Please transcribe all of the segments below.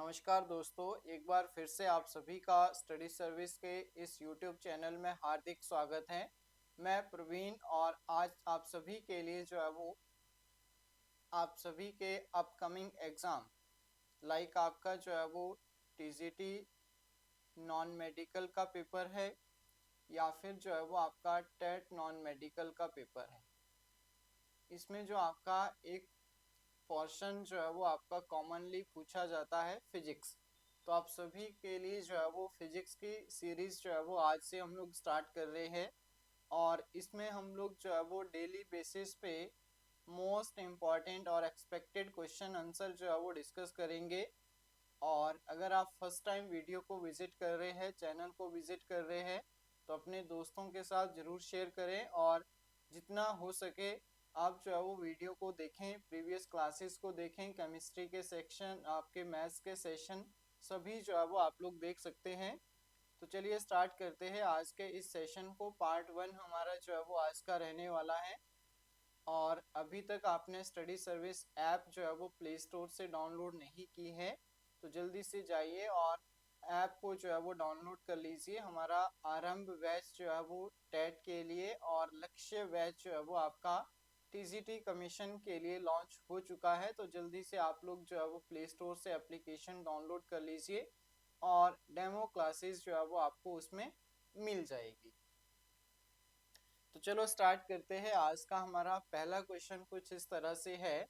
नमस्कार दोस्तों, एक बार फिर से आप सभी का स्टडी सर्विस के इस YouTube चैनल में हार्दिक स्वागत है। मैं प्रवीण और आज आप सभी के लिए जो है वो आप सभी के अपकमिंग एग्ज़ाम लाइक आपका जो है वो TGT नॉन मेडिकल का पेपर है या फिर जो है वो आपका टेट नॉन मेडिकल का पेपर है। इसमें जो आपका एक पोर्शन जो है वो आपका कॉमनली पूछा जाता है फिजिक्स। तो आप सभी के लिए जो है वो फिजिक्स की सीरीज जो है वो आज से हम लोग स्टार्ट कर रहे हैं और इसमें हम लोग जो है वो डेली बेसिस पे मोस्ट इम्पॉर्टेंट और एक्सपेक्टेड क्वेश्चन आंसर जो है वो डिस्कस करेंगे। और अगर आप फर्स्ट टाइम वीडियो को विजिट कर रहे हैं, चैनल को विजिट कर रहे हैं, तो अपने दोस्तों के साथ ज़रूर शेयर करें और जितना हो सके आप जो है वो वीडियो को देखें, प्रीवियस क्लासेस को देखें, केमिस्ट्री के सेक्शन, आपके मैथ्स के सेशन सभी जो है वो आप लोग देख सकते हैं। तो चलिए स्टार्ट करते हैं आज के इस सेशन को। पार्ट 1 हमारा जो है वो आज का रहने वाला है। और अभी तक आपने स्टडी सर्विस ऐप जो है वो प्ले स्टोर से डाउनलोड नहीं की है तो जल्दी से जाइए और ऐप को जो है वो डाउनलोड कर लीजिए। हमारा आरंभ बैच जो है वो टेट के लिए और लक्ष्य बैच जो है वो आपका TGT कमीशन के लिए लॉन्च हो चुका है। तो जल्दी से आप लोग जो है वो प्ले स्टोर से एप्लीकेशन डाउनलोड कर लीजिए और डेमो क्लासेस जो है वो आपको उसमें मिल जाएगी। तो चलो स्टार्ट करते हैं। आज का हमारा पहला क्वेश्चन कुछ इस तरह से है,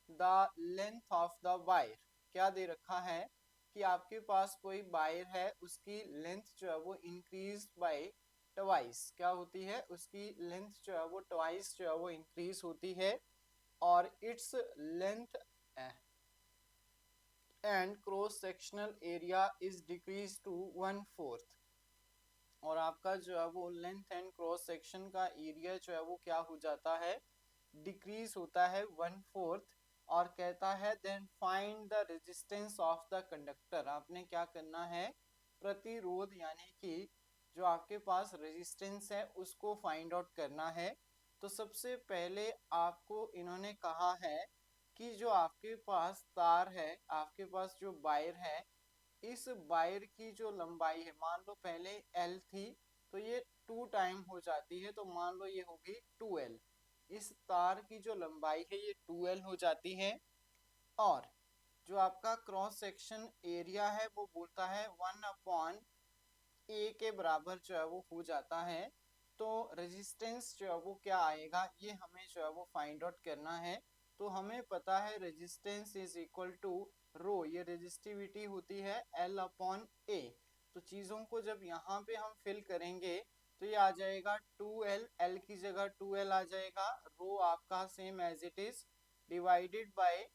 the length of the wire. क्या दे रखा है कि आपके पास कोई वायर है, उसकी लेंथ जो है वो इंक्रीज बाय ट्वाइस। क्या होती है? उसकी लेंथ जो है वो ट्वाइस जो है वो इंक्रीज होती है और it's length and cross sectional area is decrease to 1/4। और आपका जो है वो लेंथ एंड क्रॉस सेक्शन का एरिया जो है वो क्या हो जाता है? डिक्रीज होता है 1/4। और कहता है then find the resistance of the conductor. आपने क्या करना है? प्रतिरोध यानी कि जो आपके पास रेजिस्टेंस है उसको फाइंड आउट करना है। तो सबसे पहले आपको इन्होंने कहा है कि जो आपके पास तार है, आपके पास जो वायर है, इस वायर की जो लंबाई है, मान लो पहले L थी तो ये 2 टाइम हो जाती है, तो मान लो ये होगी 2L। इस तार की जो लंबाई है ये 2L हो जाती है। और जो आपका क्रॉस सेक्शन एरिया है वो बोलता है 1/A के बराबर जो है वो हो जाता है। तो रेजिस्टेंस जो है वो क्या आएगा, ये हमें जो है वो फाइंड आउट करना है। तो हमें पता है रेजिस्टेंस इज इक्वल टू रो, ये रेजिस्टिविटी होती है L/A। तो चीज़ों को जब यहाँ पे हम फिल करेंगे तो ये आ जाएगा 2L, L की जगह 2L आ जाएगा। रो आपका same as it is divided by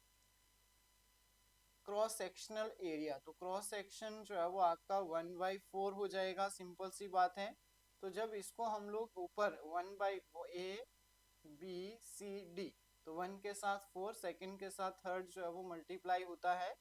cross sectional area. तो क्रॉस सेक्शन जो है वो आपका 1/4 हो जाएगा, सिंपल सी बात है। तो जब इसको हम लोग ऊपर 1/A B C D, तो 1 के साथ 4, सेकंड के साथ थर्ड जो है वो मल्टीप्लाई होता है।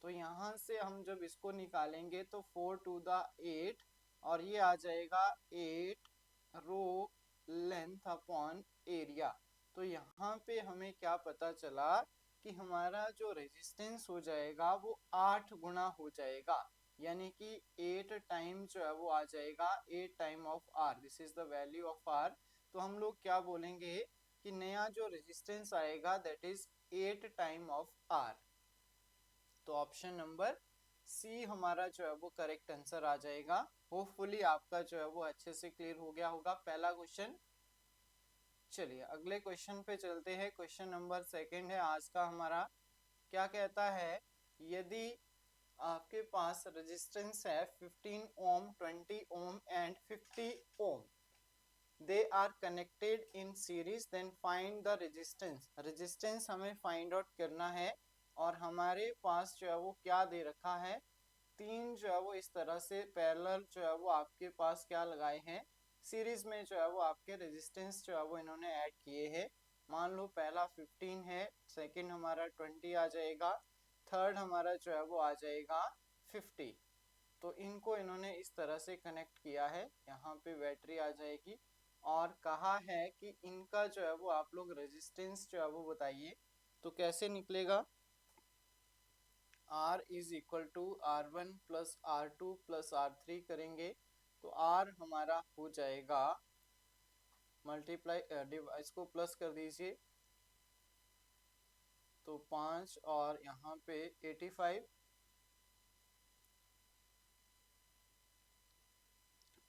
तो यहाँ से हम जब इसको निकालेंगे तो 4 टू द 8 और ये आ जाएगा 8 रो लेंथ अपॉन एरिया। तो यहाँ पे हमें क्या पता चला कि हमारा जो रेजिस्टेंस हो जाएगा वो 8 गुना हो जाएगा, यानी कि 8 टाइम जो है वो आ जाएगा 8 time of R. This is the value of R. तो हम लोग क्या बोलेंगे कि नया जो रेजिस्टेंस आएगा that is 8 time of R. तो ऑप्शन नंबर सी हमारा जो है वो करेक्ट आंसर आ जाएगा। होपफुली आपका जो है वो अच्छे से क्लियर हो गया होगा पहला क्वेश्चन। चलिए अगले क्वेश्चन पे चलते हैं। क्वेश्चन नंबर सेकंड है आज का हमारा। क्या कहता है, यदि आपके पास रेजिस्टेंस है 15 ohm, 20 ohm and 50 ohm, they are connected in series, then find the resistance. Resistance हमें फाइंड आउट करना है और हमारे पास जो है वो क्या दे रखा है, तीन जो है वो इस तरह से पैरेलल जो है वो आपके पास क्या लगाए हैं, सीरीज में जो है वो आपके रेजिस्टेंस जो है वो इन्होंने ऐड किए हैं। मान लो पहला 15 है, सेकंड हमारा 20 आ जाएगा, थर्ड हमारा जो है वो आ जाएगा 50। तो इनको इन्होंने इस तरह से कनेक्ट किया है, यहाँ पे बैटरी आ जाएगी और कहा है कि इनका जो है वो आप लोग रेजिस्टेंस जो है वो बताइए। तो कैसे निकलेगा? R is equal to R1 plus R2 plus R3 करेंगे तो R हमारा हो जाएगा मल्टीप्लाई, इसको प्लस कर दीजिए तो 5 और यहाँ पे 85,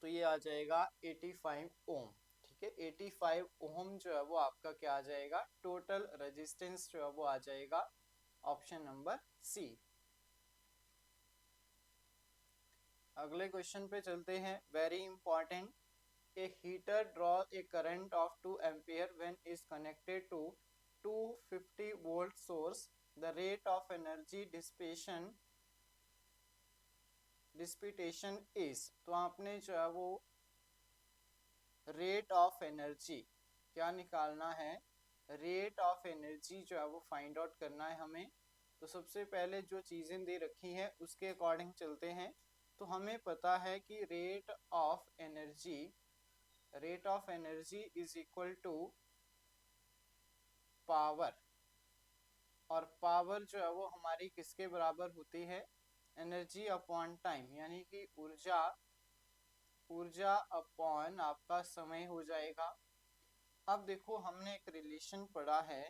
तो ये आ जाएगा 85 ओम। ठीक है, 85 ओम जो है वो आपका क्या आ जाएगा, टोटल रेजिस्टेंस जो है वो आ जाएगा ऑप्शन नंबर सी। अगले क्वेश्चन पे चलते हैं, very important. A heater draws a current of 2 ampere when is connected to 250 volt source. The rate of energy dissipation is, तो आपने जो है वो रेट ऑफ एनर्जी क्या निकालना है, रेट ऑफ एनर्जी जो है वो फाइंड आउट करना है हमें। तो सबसे पहले जो चीज़ें दे रखी हैं उसके अकॉर्डिंग चलते हैं। तो हमें पता है कि rate of energy is equal to power, और पावर जो है वो हमारी किसके बराबर होती है, एनर्जी अपॉन टाइम, यानी कि ऊर्जा अपॉन आपका समय हो जाएगा। अब देखो हमने एक रिलेशन पढ़ा है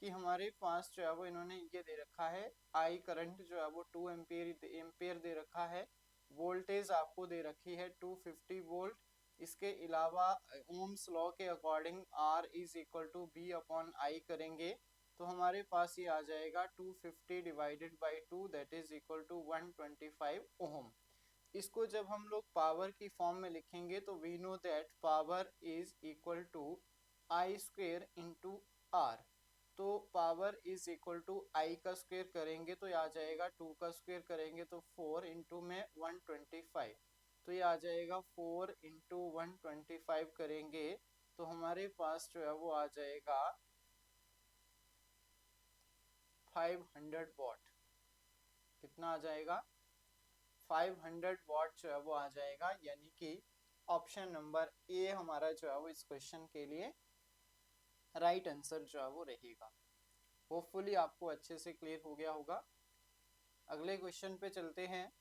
कि हमारे पास जो है वो इन्होंने ये दे रखा है, आई करंट जो है वो 2 एम्पियर दे रखा है, वोल्टेज आपको दे रखी है 250 वोल्ट। इसके अलावा ओम्स लॉ के according R is equal to V upon I करेंगे तो हमारे पास ये आ जाएगा 250 divided by 2 that is equal to 125 ohm. इसको जब हम लोग पावर की फॉर्म में लिखेंगे तो we know that power is equal to I square into R. तो power is equal to I का स्क्वेयर करेंगे तो ये आ जाएगा 2 का स्क्वेयर करेंगे तो 4 इंटू में 125, तो ये आ जाएगा 4 इंटू 125 करेंगे तो हमारे पास जो है वो आ जाएगा 500 वॉट। कितना आ जाएगा, 500 वॉट जो है वो आ जाएगा, यानी कि ऑप्शन नंबर ए हमारा जो है वो इस क्वेश्चन के लिए राइट आंसर जो है वो रहेगा। होपफुली आपको अच्छे से क्लियर हो गया होगा। अगले क्वेश्चन पे चलते हैं।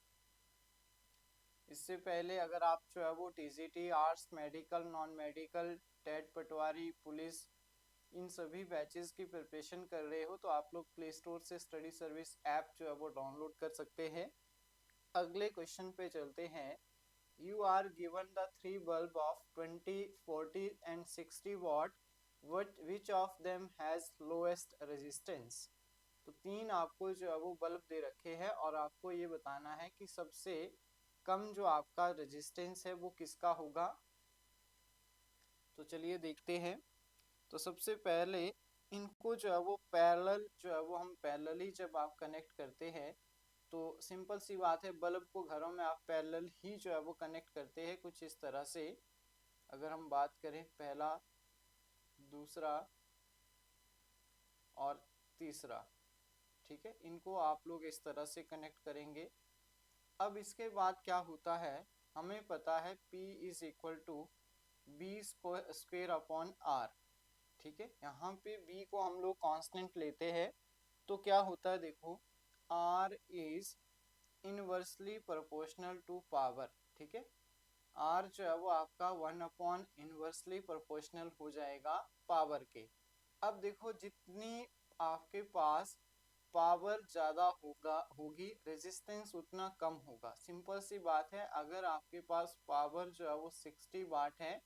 इससे पहले अगर आप जो है वो TGT, arts, medical, non medical, TET, पटवारी, पुलिस, इन सभी बैचेस की प्रिपरेशन कर रहे हो तो आप लोग प्ले स्टोर से स्टडी सर्विस ऐप जो है वो डाउनलोड कर सकते हैं। अगले क्वेश्चन पे चलते हैं। You are given the 3 bulb of 20, 40 and 60 watt, which of them has lowest resistance. तो 3 आपको जो है वो बल्ब दे रखे हैं और आपको ये बताना है कि सबसे कम जो आपका रेजिस्टेंस है वो किसका होगा। तो चलिए देखते हैं। तो सबसे पहले इनको जो है वो पैरेलल जो है वो हम पैरेलली जब आप कनेक्ट करते हैं तो सिंपल सी बात है, बल्ब को घरों में आप पैरेलल ही जो है वो कनेक्ट करते हैं कुछ इस तरह से। अगर हम बात करें पहला, दूसरा और तीसरा, ठीक है, इनको आप लोग इस तरह से कनेक्ट करेंगे। अब इसके बाद क्या होता है, हमें पता है P is equal to V square upon R. ठीक है, यहाँ पे B को हम लोग कांस्टेंट लेते हैं तो क्या होता है, देखो R is inversely proportional to power. ठीक है, R जो है वो आपका 1 अपॉन इनवर्सली प्रोपोर्शनल हो जाएगा पावर के। अब देखो जितनी आपके पास पावर ज़्यादा होगी रेजिस्टेंस उतना कम होगा। सिंपल सी बात है, अगर आपके पास पावर जो है वो 60 वाट है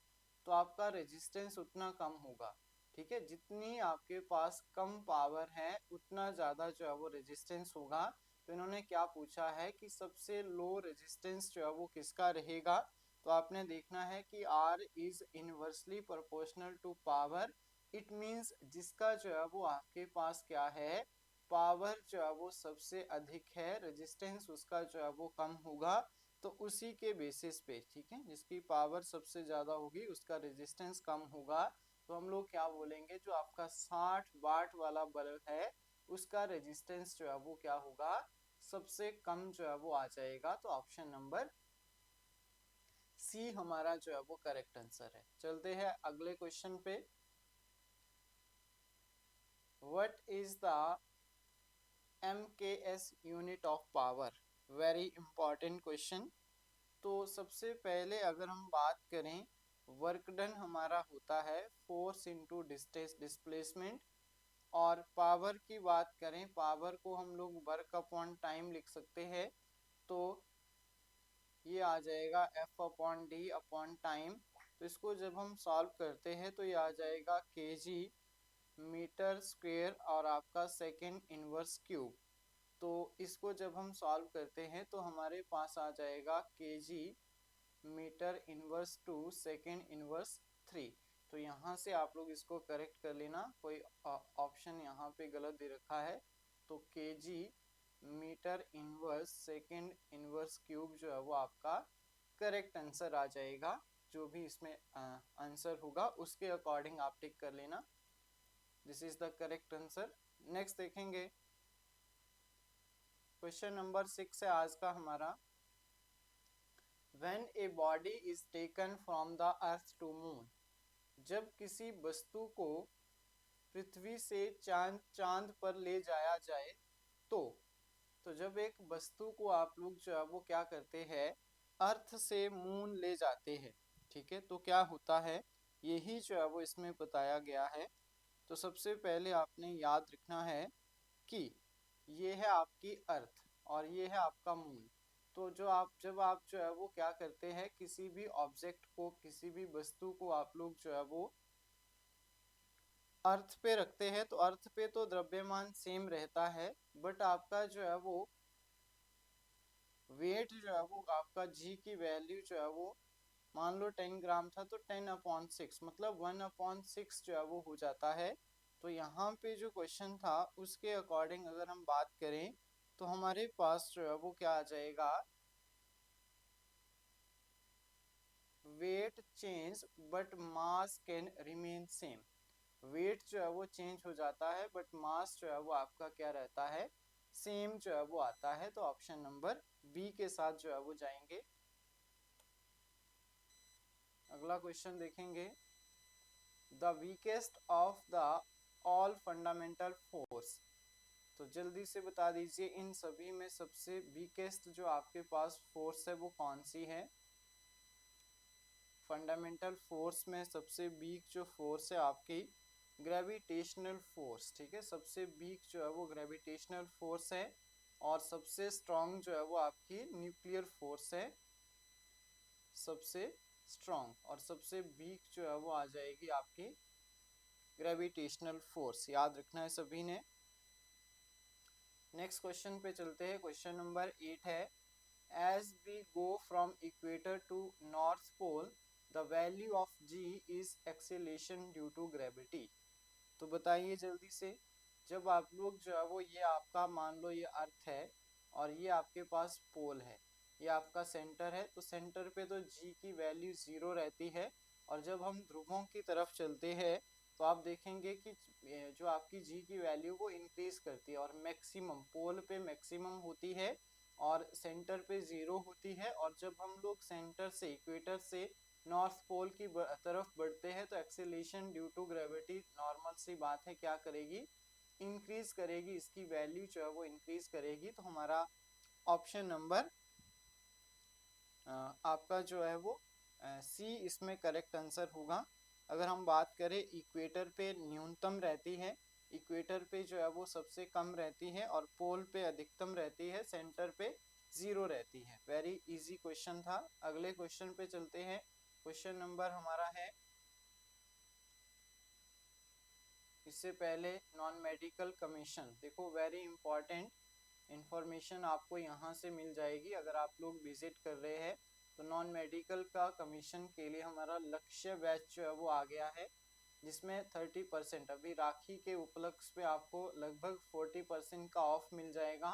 तो आपका रेजिस्टेंस उतना कम होगा। ठीक है, जितनी आपके पास कम पावर है उतना ज़्यादा जो है वो रेजिस्टेंस होगा। तो इन्होंने क्या पूछा है कि सबसे लो रेजिस्टेंस जो है वो किसका रहेगा। तो आपने देखना है कि R is inversely proportional to power. It means जिसका जो है वो आपके पास क्या है, पावर जो है वो सबसे अधिक है, रेजिस्टेंस उसका जो है वो कम होगा। तो उसी के बेसिस पे, ठीक है, जिसकी पावर सबसे ज़्यादा होगी उसका रेजिस्टेंस कम होगा। तो हम लोग क्या बोलेंगे, जो आपका 60 वाट वाला बल्ब है उसका रेजिस्टेंस जो है वो क्या होगा, सबसे कम जो है वो आ जाएगा। तो ऑप्शन नंबर सी हमारा जो है वो करेक्ट आंसर है। चलते हैं अगले क्वेश्चन पे। What is the MKS unit of power, very important question. तो सबसे पहले अगर हम बात करें, वर्क डन हमारा होता है फोर्स इंटू डिस्टेंस डिस्प्लेसमेंट। और पावर की बात करें, पावर को हम लोग वर्क अपॉन टाइम लिख सकते हैं। तो ये आ जाएगा F upon D upon time. तो इसको जब हम सॉल्व करते हैं तो ये आ जाएगा kg मीटर स्क्वेयर और आपका सेकेंड इनवर्स क्यूब। तो इसको जब हम सॉल्व करते हैं तो हमारे पास आ जाएगा kg metre inverse to second inverse 3। तो यहाँ से आप लोग इसको करेक्ट कर लेना, कोई ऑप्शन यहाँ पे गलत दे रखा है। तो kg metre inverse second inverse cube जो है वो आपका करेक्ट आंसर आ जाएगा। जो भी इसमें आंसर होगा उसके अकॉर्डिंग आप टिक कर लेना, this is the correct answer. Next देखेंगे, क्वेश्चन नंबर 6 है आज का हमारा। When a body is taken from the earth to moon, जब किसी वस्तु को पृथ्वी से चांद पर ले जाया जाए तो जब एक वस्तु को आप लोग जो है वो क्या करते हैं, अर्थ से मून ले जाते हैं, ठीक है। तो क्या होता है, यही जो है वो इसमें बताया गया है। तो सबसे पहले आपने याद रखना है कि ये है आपकी अर्थ और ये है आपका मून। तो जब आप जो है वो क्या करते हैं, किसी भी ऑब्जेक्ट को, किसी भी वस्तु को आप लोग जो है वो अर्थ पे रखते हैं, तो अर्थ पे तो द्रव्यमान सेम रहता है, बट आपका जो है वो वेट जो है वो आपका जी की वैल्यू जो है वो मान लो 10 ग्राम था तो 10/6 मतलब 1/6 जो है वो हो जाता है। तो यहाँ पे जो क्वेश्चन था उसके अकॉर्डिंग अगर हम बात करें तो हमारे पास जो है वो क्या आ जाएगा, weight change but mass can remain same. Weight जो है वो चेंज हो जाता है बट मास जो है वो आपका क्या रहता है, सेम जो है वो आता है। तो ऑप्शन नंबर बी के साथ जो है वो जाएंगे। अगला क्वेश्चन देखेंगे, the weakest of the all fundamental force. तो जल्दी से बता दीजिए इन सभी में सबसे वीकेस्ट जो आपके पास फोर्स है वो कौन सी है। फंडामेंटल फोर्स में सबसे वीक जो फोर्स है आपकी ग्रेविटेशनल फोर्स, ठीक है। सबसे वीक जो है वो ग्रेविटेशनल फोर्स है और सबसे स्ट्रॉन्ग जो है वो आपकी न्यूक्लियर फोर्स है, सबसे स्ट्रॉन्ग। और सबसे वीक जो है वो आ जाएगी आपकी ग्रेविटेशनल फोर्स, याद रखना है सभी ने। नेक्स्ट क्वेश्चन पे चलते हैं, क्वेश्चन नंबर 8 है, as we go from equator to North Pole the value of g is acceleration due to gravity. तो बताइए जल्दी से, जब आप लोग जो है वो ये आपका मान लो ये अर्थ है और ये आपके पास पोल है, ये आपका सेंटर है, तो सेंटर पे तो जी की वैल्यू 0 रहती है। और जब हम ध्रुवों की तरफ चलते हैं तो आप देखेंगे कि जो आपकी जी की वैल्यू वो इंक्रीज करती है और मैक्सिमम पोल पे मैक्सिमम होती है और सेंटर पे 0 होती है। और जब हम लोग सेंटर से इक्वेटर से नॉर्थ पोल की तरफ बढ़ते हैं तो acceleration due to gravity normal सी बात है क्या करेगी, इंक्रीज करेगी, इसकी वैल्यू जो है वो इंक्रीज करेगी। तो हमारा ऑप्शन नंबर आपका जो है वो सी इसमें करेक्ट आंसर होगा। अगर हम बात करें इक्वेटर पे न्यूनतम रहती है, इक्वेटर पे जो है वो सबसे कम रहती है और पोल पे अधिकतम रहती है, सेंटर पे 0 रहती है। वेरी इजी क्वेश्चन था। अगले क्वेश्चन पे चलते हैं, क्वेश्चन नंबर हमारा है, इससे पहले नॉन मेडिकल कमीशन, देखो वेरी इंपॉर्टेंट इंफॉर्मेशन आपको यहाँ से मिल जाएगी अगर आप लोग विजिट कर रहे हैं। तो नॉन मेडिकल का कमीशन के लिए हमारा लक्ष्य बैच जो है वो आ गया है, जिसमें 30% अभी राखी के उपलक्ष्य पे आपको लगभग 40% का ऑफ मिल जाएगा,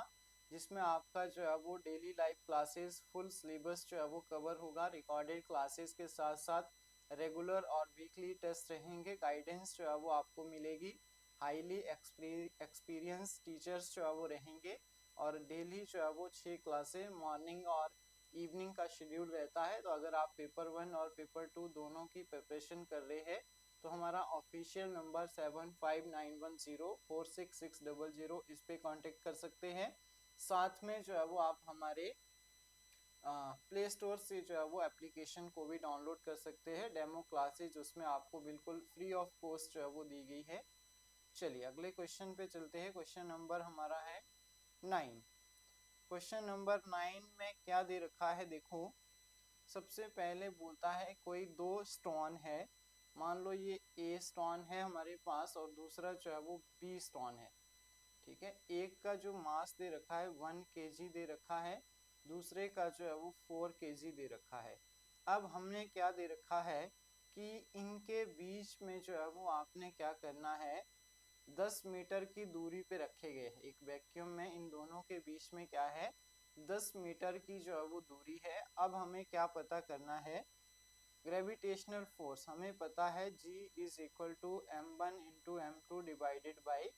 जिसमें आपका जो है वो daily life classes full syllabus जो है वो कवर होगा, रिकॉर्डेड क्लासेस के साथ साथ रेगुलर और वीकली टेस्ट रहेंगे, गाइडेंस जो है वो आपको मिलेगी, हाईली एक्सपीरियंस टीचर्स जो है वो रहेंगे और डेली जो है वो 6 क्लासेस मॉर्निंग और इवनिंग का शेड्यूल रहता है। तो अगर आप पेपर 1 और पेपर 2 दोनों की प्रिपरेशन कर रहे हैं तो हमारा ऑफिशियल नंबर 7591046600, इस पे कांटेक्ट कर सकते हैं। साथ में जो है वो आप हमारे प्ले स्टोर से जो है वो एप्लीकेशन को भी डाउनलोड कर सकते हैं, डेमो क्लासेज उसमें आपको बिल्कुल फ्री ऑफ कॉस्ट जो है वो दी गई है। चलिए अगले क्वेश्चन पे चलते हैं। क्वेश्चन नंबर हमारा है 9। क्वेश्चन नंबर 9 में क्या दे रखा है, देखो। सबसे पहले बोलता है कोई दो स्टोन है, मान लो ये ए स्टोन है हमारे पास और दूसरा जो है वो बी स्टोन है। ठीक है, एक का जो मास दे रखा है 1 kg दे रखा है, दूसरे का जो है वो 4 kg दे रखा है। अब हमने क्या दे रखा है कि इनके बीच में जो है वो आपने क्या करना है, 10 मीटर की दूरी पे रखे गए हैं। एक वैक्यूम में इन दोनों के बीच में क्या है, 10 मीटर की जो है वो दूरी है। अब हमें क्या पता करना है, ग्रेविटेशनल फोर्स हमें पता है G is equal to m1 into m2 divided by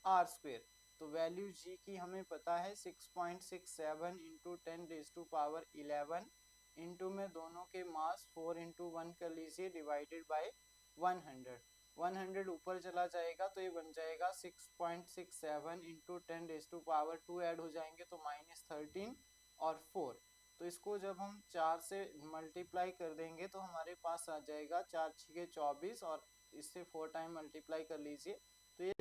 R square. तो वैल्यू G की हमें पता है 6.67 इंटू 10⁻11 इंटू में दोनों के मास 4 इंटू 1 कर लीजिए डिवाइडेड बाई 100। 100 ऊपर चला जाएगा तो ये बन जाएगा 6.67 इंटू 10⁻2 ऐड हो जाएंगे तो -13 और 4। तो इसको जब हम 4 से मल्टीप्लाई कर देंगे तो हमारे पास आ जाएगा 4 छः 24 और इससे 4 टाइम मल्टीप्लाई कर लीजिए तो ये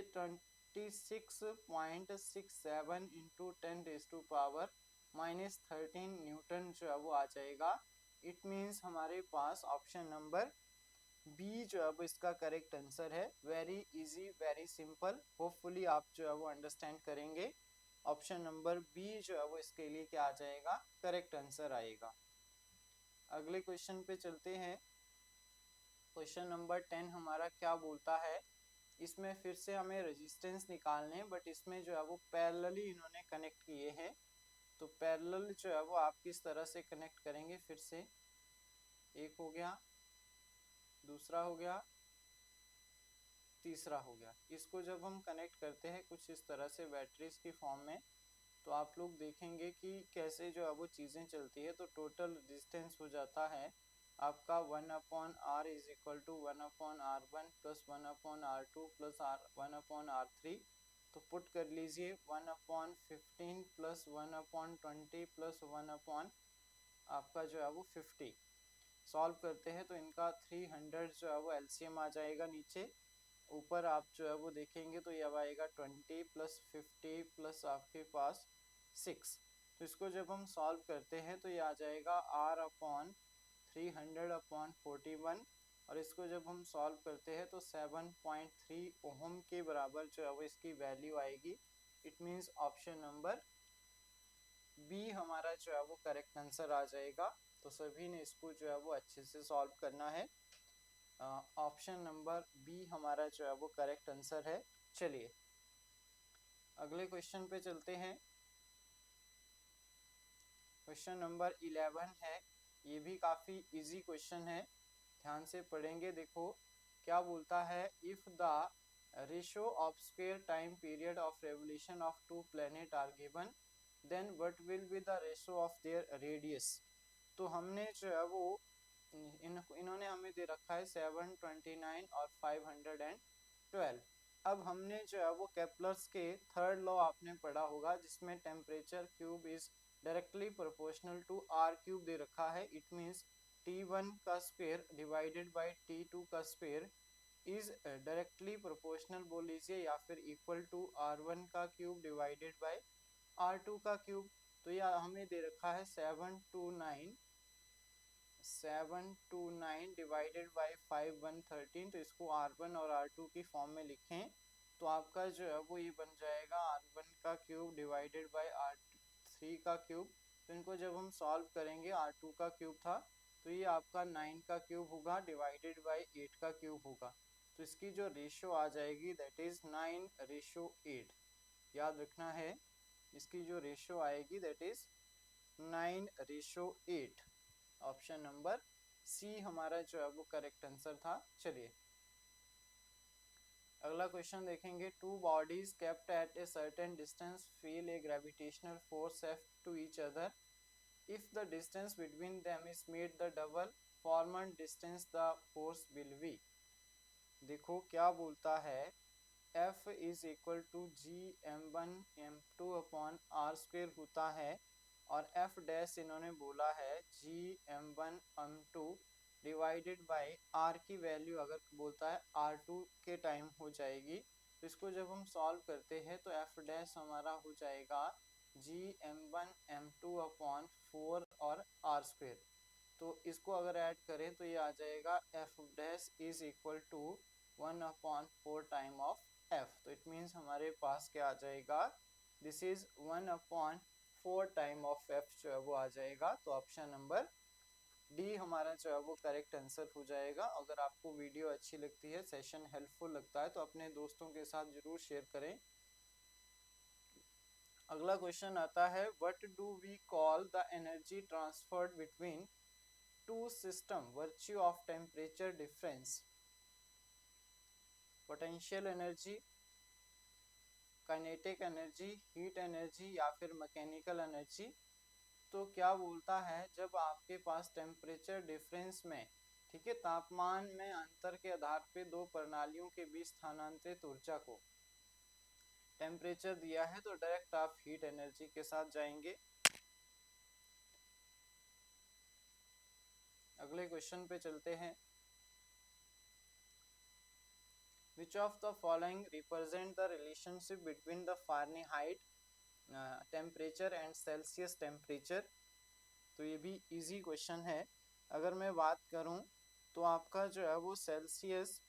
26.67 इंटू 10⁻−13 न्यूटन जो है वो आ जाएगा। इट मीन्स हमारे पास ऑप्शन नंबर बी जो है वो इसका करेक्ट आंसर है। Very easy, very simple, hopefully आप जो है वो अंडरस्टैंड करेंगे। ऑप्शन नंबर बी जो है वो इसके लिए क्या आ जाएगा, करेक्ट आंसर आएगा। अगले क्वेश्चन पे चलते हैं। क्वेश्चन नंबर 10 हमारा क्या बोलता है, इसमें फिर से हमें रेजिस्टेंस निकालने हैं, बट इसमें जो है वो पैरेलली इन्होंने कनेक्ट किए हैं। तो पैरेलल जो है वो आप किस तरह से कनेक्ट करेंगे, फिर से एक हो गया, दूसरा हो गया, तीसरा हो गया। इसको जब हम कनेक्ट करते हैं कुछ इस तरह से बैटरीज की फॉर्म में, तो आप लोग देखेंगे कि कैसे जो है वो चीज़ें चलती है। तो टोटल रेजिस्टेंस हो जाता है आपका 1/r is equal to 1/r1 plus 1/r2 plus 1/r3। तो पुट कर लीजिए 1/15 प्लस 1/20 प्लस 1/ आपका जो है वो 50। सॉल्व करते हैं तो इनका 300 जो है वो एलसीएम आ जाएगा नीचे। ऊपर आप जो है वो देखेंगे तो ये अब आएगा 20 प्लस 50 प्लस आपके पास 6। तो इसको जब हम सॉल्व करते हैं तो ये आ जाएगा r/300/41 और इसको जब हम सॉल्व करते हैं तो 7.3 ओहम के बराबर जो है वो इसकी वैल्यू आएगी। It means option number B हमारा जो है वो करेक्ट आंसर आ जाएगा। तो सभी ने इसको जो है वो अच्छे से सॉल्व करना है। ऑप्शन नंबर बी हमारा जो है वो करेक्ट आंसर है। चलिए अगले क्वेश्चन पे चलते हैं। क्वेश्चन नंबर 11 है, ये भी काफ़ी इजी क्वेश्चन है, ध्यान से पढ़ेंगे। देखो क्या बोलता है, if the ratio of square time period of revolution of two planet are given then what will be the ratio of their radius. तो हमने जो है वो इन्होंने हमें दे रखा है 729 और 512। अब हमने जो है वो केपलर्स के थर्ड लॉ आपने पढ़ा होगा जिसमें temperature cube is directly proportional to R cube दे रखा है। इट मीन्स T1 का स्क्वायर डिवाइडेड बाई T2 का स्क्वायर इज डायरेक्टली प्रोपोर्शनल बोल लीजिए या फिर इक्वल टू R1 का क्यूब डिवाइडेड बाई R2 का क्यूब। तो यह हमें दे रखा है 729 डिवाइडेड बाई 5113। तो इसको R1 और R2 की फॉर्म में लिखें तो आपका जो है वो ये बन जाएगा R1 का क्यूब डिवाइडेड बाई R3 का क्यूब। तो इनको जब हम सॉल्व करेंगे, R2 का क्यूब था तो ये आपका 9 का क्यूब होगा डिवाइडेड बाई 8 का क्यूब होगा। तो इसकी जो रेशो आ जाएगी दैट इज 9:8। याद रखना है, इसकी जो रेशो आएगी that is 9:8। Option number C हमारा जो है वो करेक्ट आंसर था। चलिए अगला क्वेश्चन देखेंगे। Two bodies kept at a certain distance feel a gravitational force F two each other if the distance between them is made the double former distance the force will be। देखो क्या बोलता है, F is equal to G m1m2/r² होता है, और F dash इन्होंने बोला है g m1m2 divided by R की वैल्यू अगर बोलता है R2 के टाइम हो जाएगी। तो इसको जब हम सॉल्व करते हैं तो F डैश हमारा हो जाएगा gm1m2/4 और R²। तो इसको अगर ऐड करें तो ये आ जाएगा F dash is equal to 1/4 time of F। तो इट मीन्स हमारे पास क्या आ जाएगा, this is 1/4 time of F जो है वो आ जाएगा। तो ऑप्शन नंबर डी हमारा जो है वो करेक्ट आंसर हो जाएगा। अगर आपको वीडियो अच्छी लगती है, सेशन हेल्पफुल लगता है, तो अपने दोस्तों के साथ जरूर शेयर करें। अगला क्वेश्चन आता है, what do we call the energy transferred between two system virtue of temperature difference? Potential energy, kinetic energy, heat energy या फिर मैकेनिकल एनर्जी। तो क्या बोलता है, जब आपके पास टेम्परेचर डिफरेंस में, ठीक है, तापमान में अंतर के आधार पे दो प्रणालियों के बीच स्थानांतरित ऊर्जा को टेम्परेचर दिया है, तो डायरेक्ट आप हीट एनर्जी के साथ जाएंगे। अगले क्वेश्चन पे चलते हैं। Which of the following represent the relationship between the Fahrenheit temperature and Celsius temperature? तो ये भी इजी क्वेश्चन है। अगर मैं बात करूं तो आपका जो है वो Celsius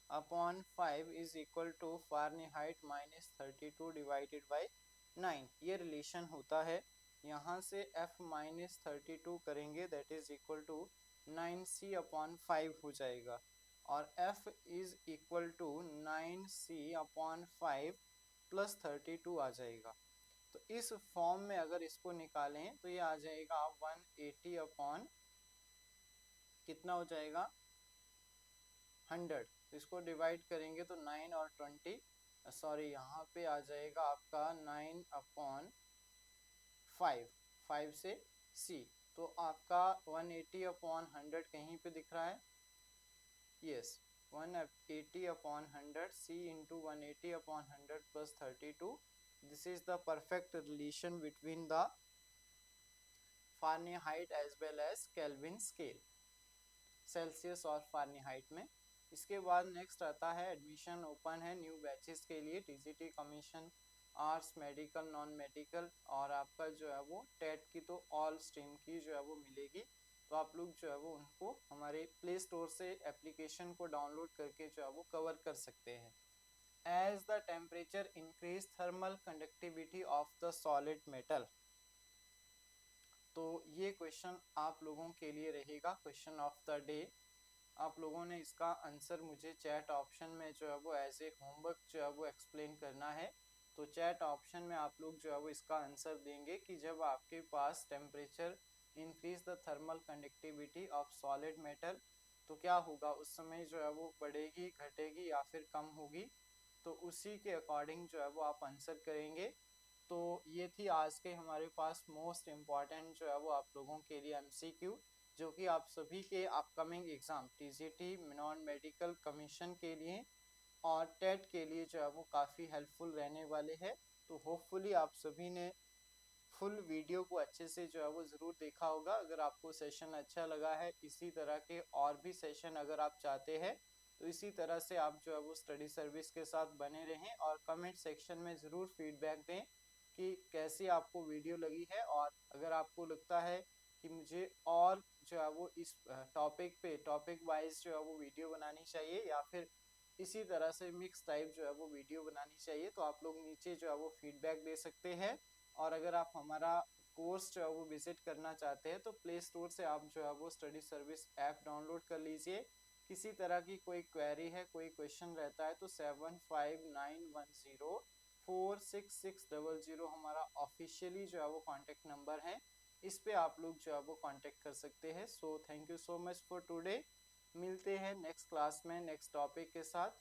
upon 5 is equal to Fahrenheit -32 divided by 9, ये रिलेशन होता है। यहाँ से F -32 करेंगे, that is equal to 9C/5 हो जाएगा, और F is equal to 9C/5 plus 32 आ जाएगा। तो इस फॉर्म में अगर इसको निकालें तो ये आ जाएगा 180 कितना हो जाएगा 100। तो इसको डिवाइड करेंगे तो 9 और 20, सॉरी यहाँ पे आ जाएगा आपका 9/5, 5 से C। तो आपका 180/100 कहीं पे दिख रहा है, yes, 180/100 C into 180/100 plus 32। This is the perfect relation between the Fahrenheit as well as Kelvin scale, Celsius और फ़ारेनहाइट में। इसके बाद नेक्स्ट आता है, एडमिशन ओपन है न्यू बैचेस के लिए, TGT commission, arts, medical, non medical, और आपका जो है वो टेट की तो ऑल स्ट्रीम की जो है वो मिलेगी। तो आप लोग जो है वो उनको हमारे प्ले स्टोर से एप्लीकेशन को डाउनलोड करके जो है वो कवर कर सकते हैं। As the temperature increase thermal conductivity of the solid metal. तो ये क्वेश्चन आप लोगों के लिए रहेगा क्वेश्चन ऑफ द डे। आप लोगों ने इसका आंसर मुझे चैट ऑप्शन में जो है वो एज ए होमवर्क जो है वो एक्सप्लेन करना है। तो चैट ऑप्शन में आप लोग जो है वो इसका आंसर देंगे कि जब आपके पास temperature increase the thermal conductivity of solid metal, तो क्या होगा, उस समय जो है वो बढ़ेगी, घटेगी या फिर कम होगी। तो उसी के अकॉर्डिंग जो है वो आप आंसर करेंगे। तो ये थी आज के हमारे पास मोस्ट इम्पॉर्टेंट जो है वो आप लोगों के लिए MCQ, जो कि आप सभी के upcoming exam TGT, non medical commission के लिए और टेट के लिए जो है वो काफ़ी हेल्पफुल रहने वाले हैं। तो होपफुली आप सभी ने फुल वीडियो को अच्छे से जो है वो ज़रूर देखा होगा। अगर आपको सेशन अच्छा लगा है, इसी तरह के और भी सेशन अगर आप चाहते हैं, तो इसी तरह से आप जो है वो स्टडी सर्विस के साथ बने रहें, और कमेंट सेक्शन में ज़रूर फीडबैक दें कि कैसी आपको वीडियो लगी है। और अगर आपको लगता है कि मुझे और जो है वो इस टॉपिक पे टॉपिक वाइज जो है वो वीडियो बनानी चाहिए, या फिर इसी तरह से मिक्स टाइप जो है वो वीडियो बनानी चाहिए, तो आप लोग नीचे जो है वो फीडबैक दे सकते हैं। और अगर आप हमारा कोर्स जो है वो विजिट करना चाहते हैं, तो प्ले स्टोर से आप जो है वो स्टडी सर्विस ऐप डाउनलोड कर लीजिए। किसी तरह की कोई क्वेरी है, कोई क्वेश्चन रहता है, तो 7591046600 हमारा ऑफिशियली जो है वो कॉन्टेक्ट नंबर है, इस पे आप लोग जो है वो कॉन्टेक्ट कर सकते हैं। So thank you so much for today. मिलते हैं नेक्स्ट क्लास में नेक्स्ट टॉपिक के साथ।